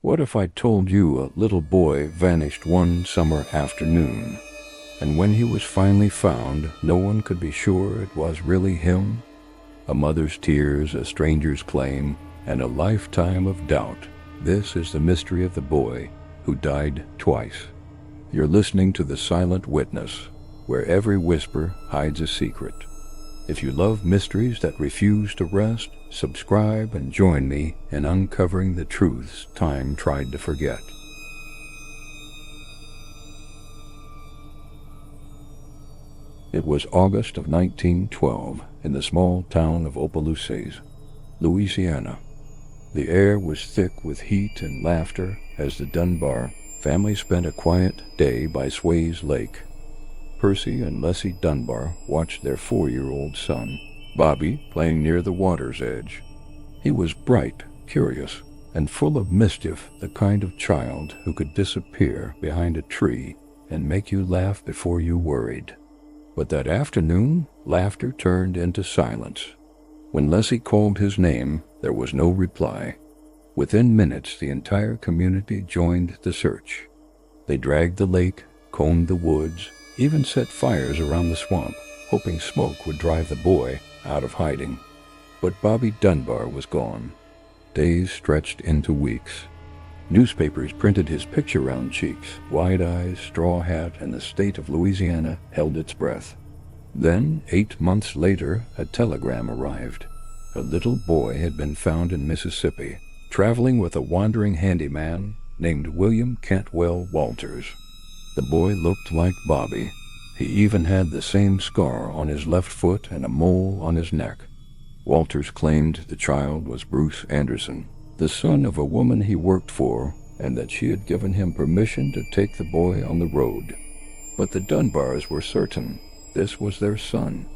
What if I told you a little boy vanished one summer afternoon, and when he was finally found, no one could be sure it was really him? A mother's tears, a stranger's claim, and a lifetime of doubt. This is the mystery of the boy who died twice. You're listening to The Silent Witness, where every whisper hides a secret. If you love mysteries that refuse to rest, subscribe and join me in uncovering the truths time tried to forget. It was August of 1912 in the small town of Opelousas, Louisiana. The air was thick with heat and laughter as the Dunbar family spent a quiet day by Sway's Lake. Percy and Leslie Dunbar watched their 4-year-old son, Bobby, playing near the water's edge. He was bright, curious, and full of mischief, the kind of child who could disappear behind a tree and make you laugh before you worried. But that afternoon, laughter turned into silence. When Leslie called his name, there was no reply. Within minutes, the entire community joined the search. They dragged the lake, combed the woods, even set fires around the swamp, hoping smoke would drive the boy out of hiding. But Bobby Dunbar was gone. Days stretched into weeks. Newspapers printed his picture-round cheeks, wide eyes, straw hat, and the state of Louisiana held its breath. Then, 8 months later, a telegram arrived. A little boy had been found in Mississippi, traveling with a wandering handyman named William Cantwell Walters. The boy looked like Bobby. He even had the same scar on his left foot and a mole on his neck. Walters claimed the child was Bruce Anderson, the son of a woman he worked for, and that she had given him permission to take the boy on the road. But the Dunbars were certain this was their son.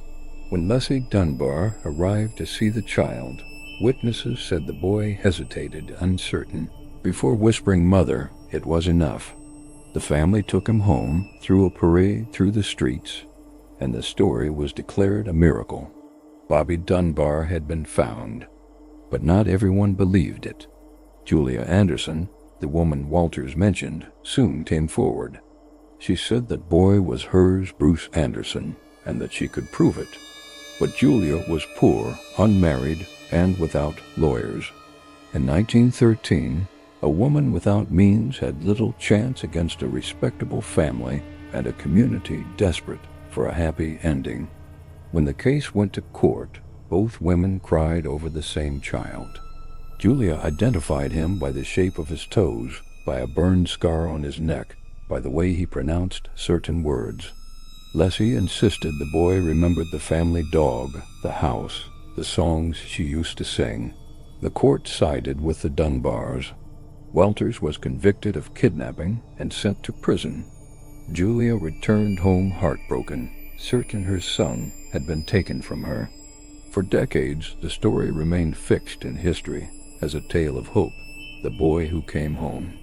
When Leslie Dunbar arrived to see the child, witnesses said the boy hesitated, uncertain. Before whispering "Mother," it was enough. The family took him home, threw a parade through the streets, and the story was declared a miracle. Bobby Dunbar had been found, but not everyone believed it. Julia Anderson, the woman Walters mentioned, soon came forward. She said that boy was hers, Bruce Anderson, and that she could prove it. But Julia was poor, unmarried, and without lawyers. In 1913, a woman without means had little chance against a respectable family and a community desperate for a happy ending. When the case went to court, both women cried over the same child. Julia identified him by the shape of his toes, by a burned scar on his neck, by the way he pronounced certain words. Leslie insisted the boy remembered the family dog, the house, the songs she used to sing. The court sided with the Dunbars. Walters was convicted of kidnapping and sent to prison. Julia returned home heartbroken, certain her son had been taken from her. For decades, the story remained fixed in history as a tale of hope, the boy who came home.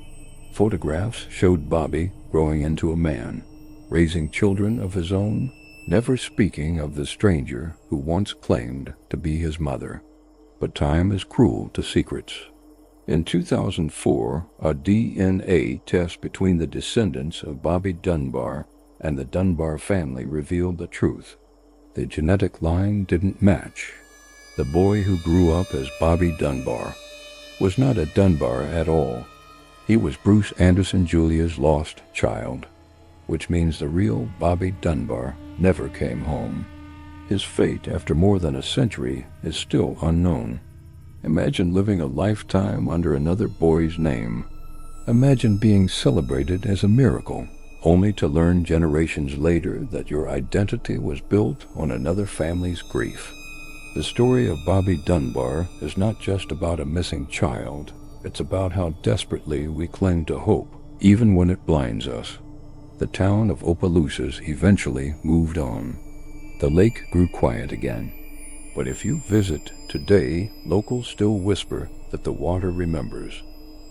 Photographs showed Bobby growing into a man, raising children of his own, never speaking of the stranger who once claimed to be his mother. But time is cruel to secrets. In 2004, a DNA test between the descendants of Bobby Dunbar and the Dunbar family revealed the truth. The genetic line didn't match. The boy who grew up as Bobby Dunbar was not a Dunbar at all. He was Bruce Anderson Julia's lost child, which means the real Bobby Dunbar never came home. His fate after more than a century is still unknown. Imagine living a lifetime under another boy's name. Imagine being celebrated as a miracle, only to learn generations later that your identity was built on another family's grief. The story of Bobby Dunbar is not just about a missing child. It's about how desperately we cling to hope, even when it blinds us. The town of Opelousas eventually moved on. The lake grew quiet again. But if you visit today, locals still whisper that the water remembers.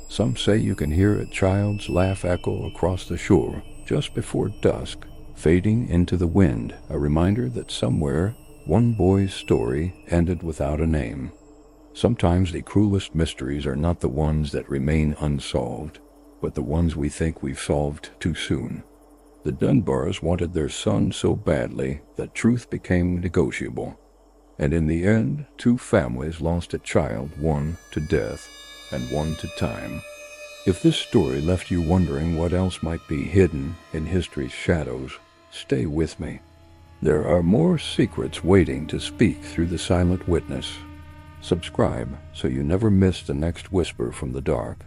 Some say you can hear a child's laugh echo across the shore just before dusk, fading into the wind, a reminder that somewhere one boy's story ended without a name. Sometimes the cruelest mysteries are not the ones that remain unsolved, but the ones we think we've solved too soon. The Dunbars wanted their son so badly that truth became negotiable, and in the end, two families lost a child, one to death and one to time. If this story left you wondering what else might be hidden in history's shadows, stay with me. There are more secrets waiting to speak through the silent witness. Subscribe so you never miss the next whisper from the dark.